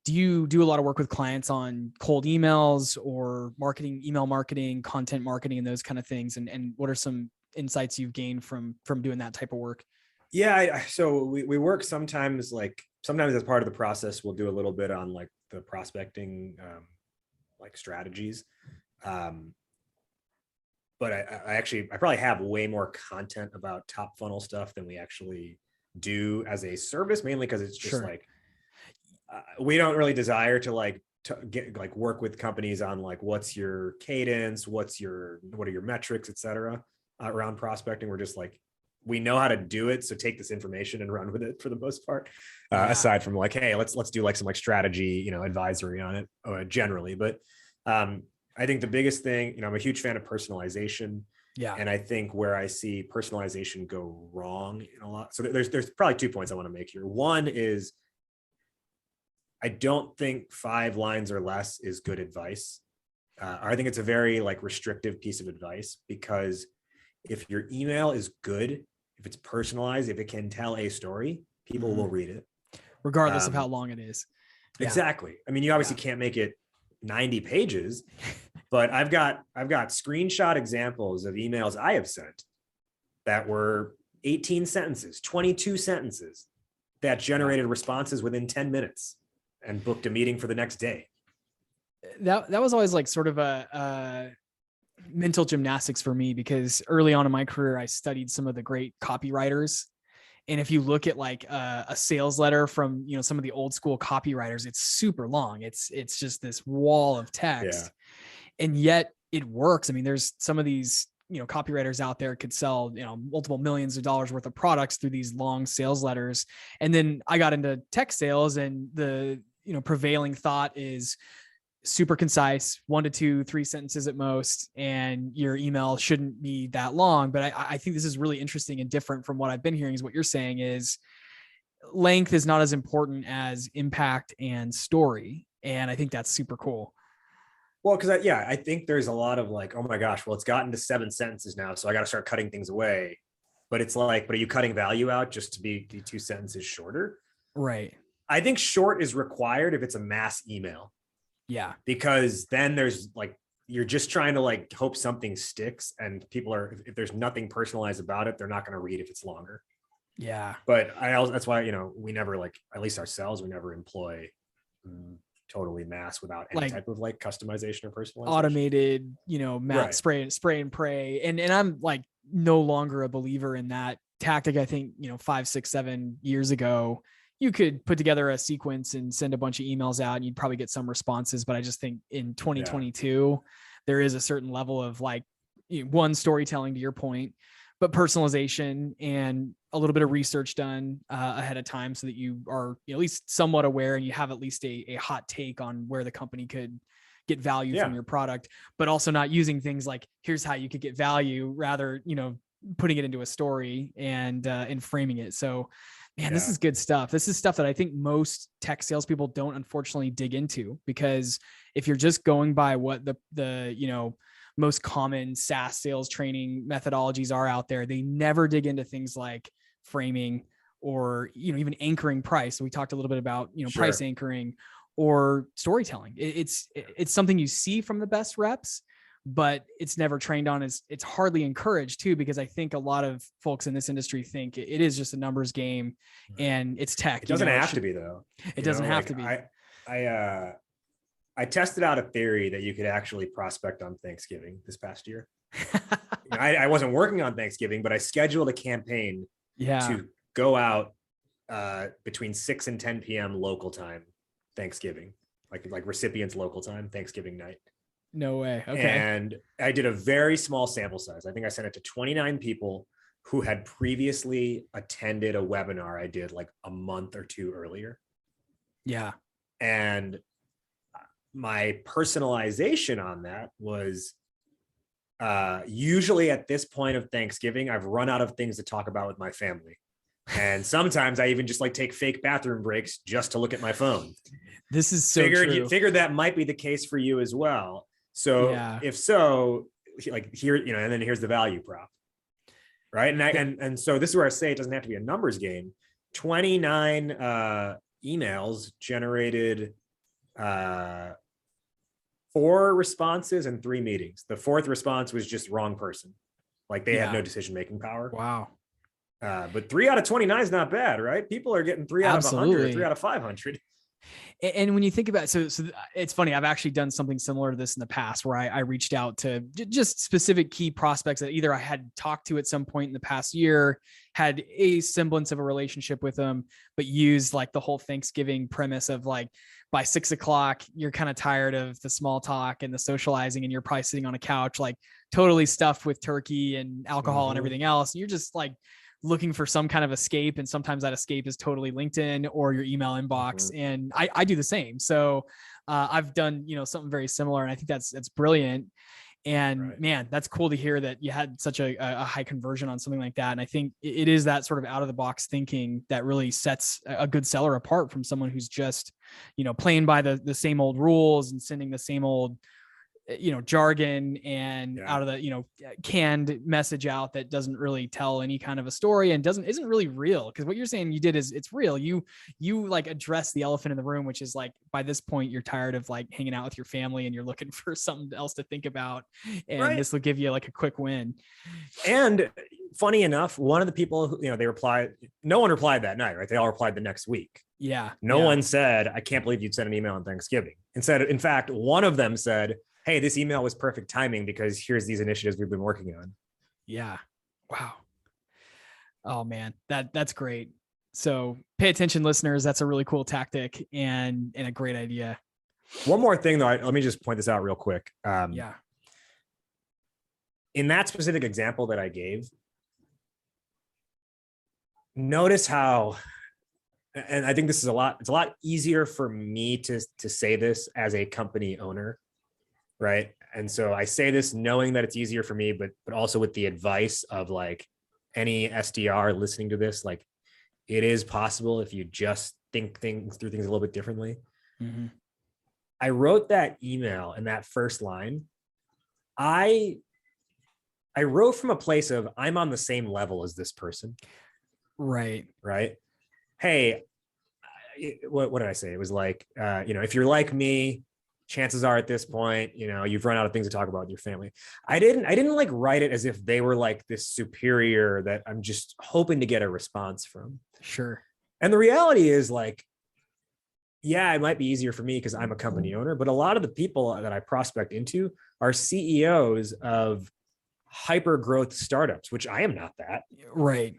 Do you do a lot of work with clients on cold emails or email marketing, content marketing, and those kind of things? And what are some insights you've gained from doing that type of work? Yeah. So we work sometimes as part of the process, we'll do a little bit on like the prospecting, like strategies. But I probably have way more content about top funnel stuff than we actually do as a service, mainly because it's just we don't really desire to get work with companies on like, what's your cadence, what are your metrics, et cetera, around prospecting. We're just like, we know how to do it. So take this information and run with it for the most part. Aside from like, hey, let's do like some like strategy, advisory on it generally. But I think the biggest thing, I'm a huge fan of personalization. Yeah. And I think where I see personalization go wrong in a lot. So there's probably 2 points I want to make here. One is I don't think 5 lines or less is good advice. I think it's a very like restrictive piece of advice, because if your email is good, if it's personalized, if it can tell a story, people will read it. Regardless of how long it is. Yeah. Exactly. I mean, you obviously can't make it 90 pages, but I've got screenshot examples of emails I have sent that were 18 sentences, 22 sentences that generated responses within 10 minutes and booked a meeting for the next day. That was always like sort of a mental gymnastics for me, because early on in my career, I studied some of the great copywriters. And if you look at like a sales letter from, some of the old school copywriters, it's super long. It's just this wall of text, and yet it works. I mean, there's some of these, copywriters out there could sell, multiple millions of dollars worth of products through these long sales letters. And then I got into tech sales, and the, prevailing thought is super concise, 1 to 2, 3 sentences at most, and your email shouldn't be that long. But I think this is really interesting and different from what I've been hearing. Is what you're saying is length is not as important as impact and story. And I think that's super cool. Well, because I think there's a lot of like, oh my gosh, well, it's gotten to 7 sentences now, so I got to start cutting things away. But it's like, but are you cutting value out just to be 2 sentences shorter? Right. I think short is required if it's a mass email. Yeah. Because then there's like, you're just trying to like hope something sticks, and people are, if there's nothing personalized about it, they're not going to read if it's longer. Yeah. But that's why, we never like, at least ourselves, we never employ totally mass without any type of like customization or personalization. Automated, spray and pray. And I'm like no longer a believer in that tactic. I think, 5, 6, 7 years ago, you could put together a sequence and send a bunch of emails out and you'd probably get some responses. But I just think in 2022, there is a certain level of like, one, storytelling to your point, but personalization and a little bit of research done ahead of time, so that you are at least somewhat aware and you have at least a hot take on where the company could get value from your product, but also not using things like, here's how you could get value, rather, putting it into a story and framing it. So man, this is good stuff. This is stuff that I think most tech salespeople don't unfortunately dig into, because if you're just going by what the most common SaaS sales training methodologies are out there, they never dig into things like framing or, even anchoring price. So we talked a little bit about, price anchoring or storytelling. It's something you see from the best reps, but it's never trained on. It's hardly encouraged too, because I think a lot of folks in this industry think it is just a numbers game and it's tech. It doesn't have to be though. It doesn't have to be. I tested out a theory that you could actually prospect on Thanksgiving this past year. I wasn't working on Thanksgiving, but I scheduled a campaign to go out between 6 and 10 p.m. local time Thanksgiving, like recipients local time Thanksgiving night. No way. Okay. And I did a very small sample size. I think I sent it to 29 people who had previously attended a webinar I did like a month or 2 earlier. Yeah. And my personalization on that was usually at this point of Thanksgiving, I've run out of things to talk about with my family. And sometimes I even just like take fake bathroom breaks just to look at my phone. This is so true. Figured that might be the case for you as well. So if so, like here, and then here's the value prop. Right. And so this is where I say it doesn't have to be a numbers game. 29 emails generated 4 responses and 3 meetings. The 4th response was just wrong person. Like they had no decision-making power. Wow. But 3 out of 29 is not bad, right? People are getting 3 out of 100, 3 out of 500. And when you think about it, so it's funny, I've actually done something similar to this in the past, where I reached out to just specific key prospects that either I had talked to at some point in the past year, had a semblance of a relationship with them, but used like the whole Thanksgiving premise of like, by 6 o'clock, you're kind of tired of the small talk and the socializing, and you're probably sitting on a couch, like totally stuffed with turkey and alcohol and everything else. You're just like looking for some kind of escape. And sometimes that escape is totally LinkedIn or your email inbox. Mhm. And I do the same. So I've done, something very similar. And I think that's brilliant. And Right. man, that's cool to hear that you had such a high conversion on something like that. And I think it is that sort of out of the box thinking that really sets a good seller apart from someone who's just, playing by the same old rules and sending the same old, jargon and out of the, canned message out that doesn't really tell any kind of a story and isn't really real. Cause what you're saying you did is it's real. You like address the elephant in the room, which is like, by this point, you're tired of like hanging out with your family and you're looking for something else to think about. And this will give you like a quick win. And funny enough, one of the people who, they replied, no one replied that night, right? They all replied the next week. Yeah. No one said, I can't believe you'd send an email on Thanksgiving. Instead, in fact, one of them said, hey, this email was perfect timing because here's these initiatives we've been working on. Yeah. Wow. Oh man, that's great. So pay attention, listeners. That's a really cool tactic and a great idea. One more thing though, let me just point this out real quick. In that specific example that I gave, notice how, and I think this is it's a lot easier for me to say this as a company owner, right? And so I say this knowing that it's easier for me, but also with the advice of like any SDR listening to this, like it is possible if you just think through things a little bit differently. Mm-hmm. I wrote that email in that first line. I wrote from a place of I'm on the same level as this person. Right. Hey, what did I say? It was like, if you're like me, chances are at this point, you've run out of things to talk about with your family. I didn't like write it as if they were like this superior that I'm just hoping to get a response from. Sure. And the reality is like, yeah, it might be easier for me because I'm a company owner, but a lot of the people that I prospect into are CEOs of hyper growth startups, which I am not that. Right.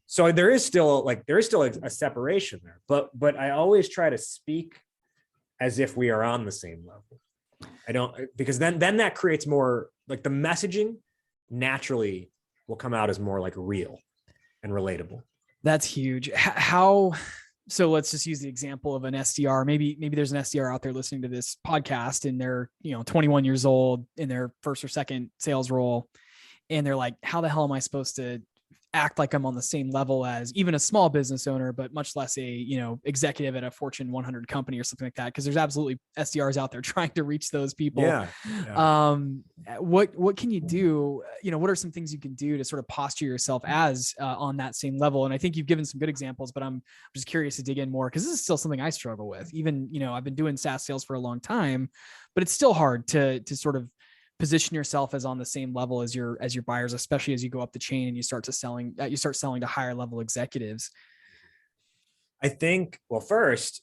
So there is still a separation there, but I always try to speak as if we are on the same level. Because then that creates more like the messaging naturally will come out as more like real and relatable. That's huge. So let's just use the example of an SDR. Maybe there's an SDR out there listening to this podcast and they're, 21 years old in their first or second sales role. And they're like, how the hell am I supposed to act like I'm on the same level as even a small business owner, but much less a, executive at a Fortune 100 company or something like that. Cause there's absolutely SDRs out there trying to reach those people. Yeah. What can you do? What are some things you can do to sort of posture yourself as on that same level? And I think you've given some good examples, but I'm just curious to dig in more. Cause this is still something I struggle with. Even, I've been doing SaaS sales for a long time, but it's still hard to sort of position yourself as on the same level as your buyers, especially as you go up the chain and you start selling to higher level executives. I think, well, first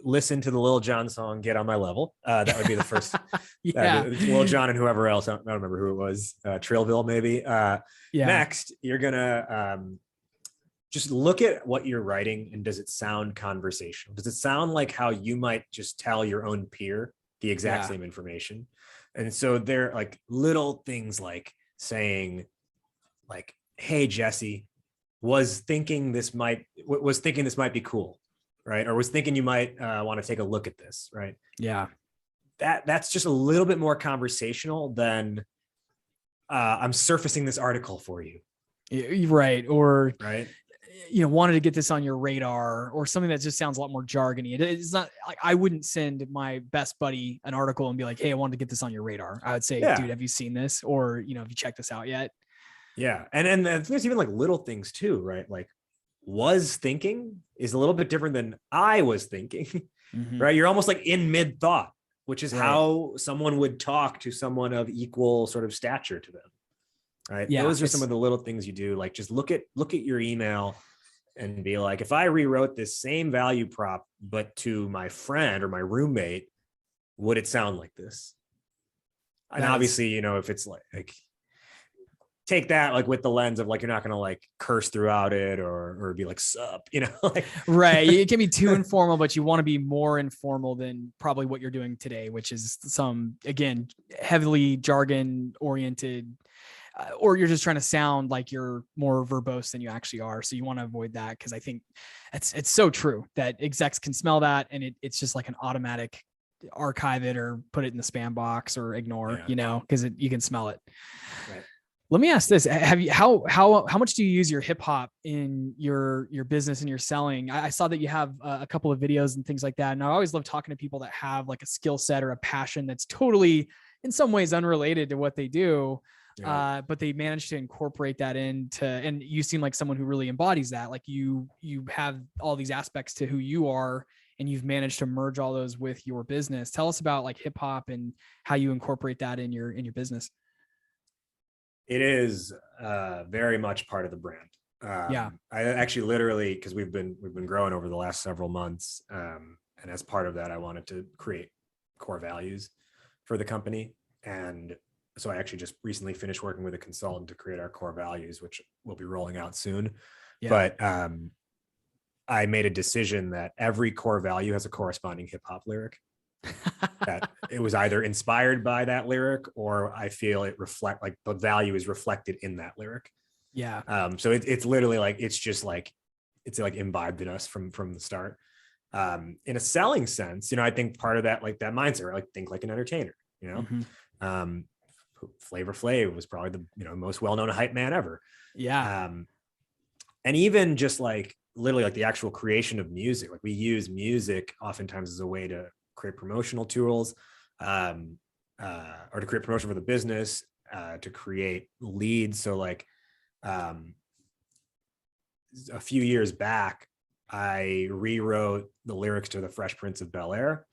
listen to the Lil Jon song, Get on My Level. That would be the first. Lil Jon and whoever else, I don't remember who it was, Trailville maybe. Next, you're going to just look at what you're writing and does it sound conversational? Does it sound like how you might just tell your own peer the exact same information? And so they're like little things like saying like, hey, Jesse, was thinking this might be cool, right? Or was thinking you might want to take a look at this, right? Yeah. That's just a little bit more conversational than I'm surfacing this article for you. Right. Or, right. Wanted to get this on your radar or something that just sounds a lot more jargony. It's not like I wouldn't send my best buddy an article and be like, hey, I wanted to get this on your radar. I would say, dude, have you seen this? Or, have you checked this out yet? Yeah. And there's even like little things too, right? Like was thinking is a little bit different than I was thinking, right? You're almost like in mid thought, which is how someone would talk to someone of equal sort of stature to them. Right. Yeah, those are some of the little things you do. Like just look at your email and be like, if I rewrote this same value prop, but to my friend or my roommate, would it sound like this? And obviously, if it's like take that like with the lens of like, you're not going to like curse throughout it or be like, sup, like. Right. It can be too informal, but you want to be more informal than probably what you're doing today, which is some, again, heavily jargon oriented or you're just trying to sound like you're more verbose than you actually are. So you want to avoid that. Cause I think it's so true that execs can smell that. And it's just like an automatic archive it or put it in the spam box or ignore, cause you can smell it. Right. Let me ask this. How much do you use your hip hop in your business and your selling? I saw that you have a couple of videos and things like that. And I always love talking to people that have like a skill set or a passion that's totally in some ways unrelated to what they do. Yeah. But they managed to incorporate that into, and you seem like someone who really embodies that. Like you have all these aspects to who you are, and you've managed to merge all those with your business. Tell us about like hip hop and how you incorporate that in your business. It is very much part of the brand. I actually literally, because we've been growing over the last several months, and as part of that, I wanted to create core values for the company. And so I actually just recently finished working with a consultant to create our core values, which we'll be rolling out soon. Yeah. But I made a decision that every core value has a corresponding hip hop lyric. That it was either inspired by that lyric, or I feel it reflect like the value is reflected in that lyric. Yeah. So it's literally like, it's like imbibed in us from the start. In a selling sense, I think part of that, like that mindset, right? Like think like an entertainer, mm-hmm. Flavor Flav was probably the, most well-known hype man ever. Yeah. And even just like literally like the actual creation of music, like we use music oftentimes as a way to create promotional tools, or to create promotion for the business, to create leads. So like, a few years back, I rewrote the lyrics to the Fresh Prince of Bel-Air.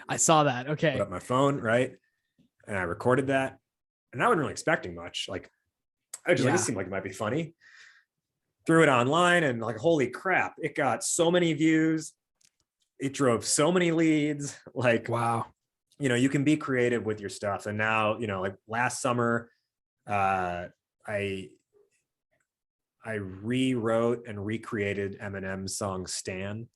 I saw that. Okay. Put up my phone, right? And I recorded that. And I wasn't really expecting much. Like, I just like, this seemed like it might be funny. Threw it online and like, holy crap, it got so many views. It drove so many leads. Like, wow. You can be creative with your stuff. And now, like last summer, I rewrote and recreated Eminem's song Stan,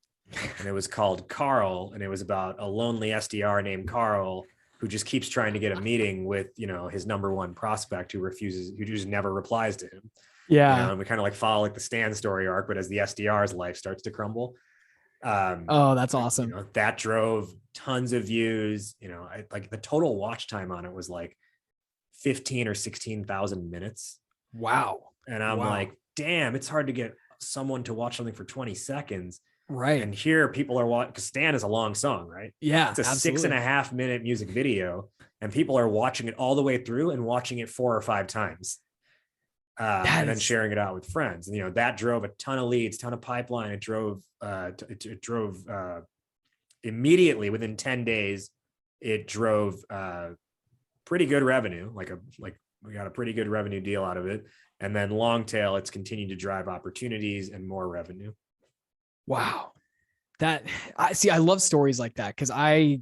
and it was called Carl, and it was about a lonely SDR named Carl who just keeps trying to get a meeting with, his number one prospect who just never replies to him. Yeah. And we kind of like follow like the Stan story arc, but as the SDR's life starts to crumble. Oh, that's awesome. That drove tons of views. Like the total watch time on it was like 15 or 16,000 minutes. Wow. And I'm like, damn, it's hard to get someone to watch something for 20 seconds. Right. And here people are watching, because Stan is a long song, right? Yeah. It's a 6.5 minute music video, and people are watching it all the way through and watching it 4 or 5 times. Then sharing it out with friends. And, that drove a ton of leads, ton of pipeline. It drove immediately within 10 days, it drove pretty good revenue. Like we got a pretty good revenue deal out of it. And then long tail, it's continued to drive opportunities and more revenue. Wow. I love stories like that. Cause I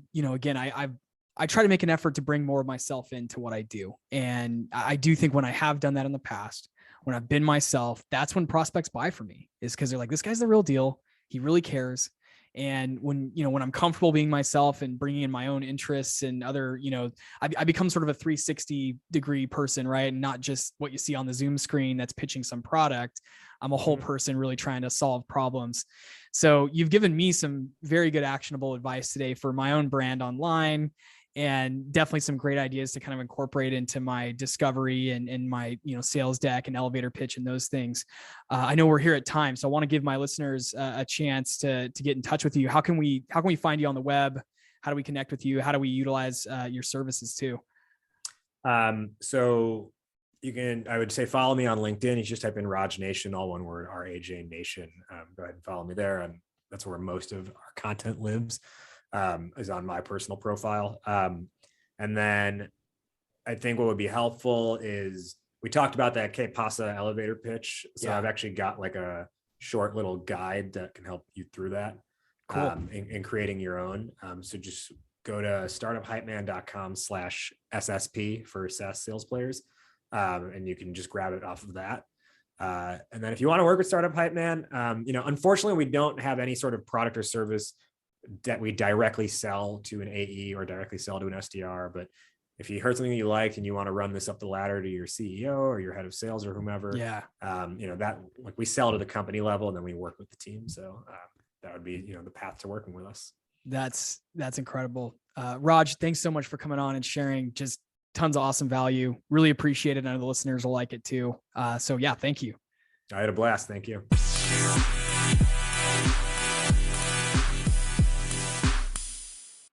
try to make an effort to bring more of myself into what I do. And I do think when I have done that in the past, when I've been myself, that's when prospects buy from me, is because they're like, this guy's the real deal. He really cares. And when I'm comfortable being myself and bringing in my own interests and other, I become sort of a 360 degree person, right? And not just what you see on the Zoom screen that's pitching some product. I'm a whole person really trying to solve problems. So you've given me some very good actionable advice today for my own brand online, and definitely some great ideas to kind of incorporate into my discovery and my, sales deck and elevator pitch and those things. I know we're here at time, so I want to give my listeners a chance to get in touch with you. How can we find you on the web? How do we connect with you? How do we utilize your services too? So you can, I would say, follow me on LinkedIn. You just type in Raj Nation, all one word, RAJ Nation. Go ahead and follow me there. And that's where most of our content lives. Is on my personal profile. And then I think what would be helpful is, we talked about that Que Pasa elevator pitch. So I've actually got like a short little guide that can help you through that. Cool. In creating your own. So just go to startuphypeman.com/SSP for SaaS sales players. And you can just grab it off of that. And then if you want to work with Startup Hypeman, unfortunately we don't have any sort of product or service that we directly sell to an AE or directly sell to an SDR. But if you heard something you liked and you want to run this up the ladder to your CEO or your head of sales or whomever, that like we sell to the company level and then we work with the team. So that would be, the path to working with us. That's incredible. Raj, thanks so much for coming on and sharing just tons of awesome value. Really appreciate it. I know the listeners will like it too. So yeah, thank you. I had a blast. Thank you.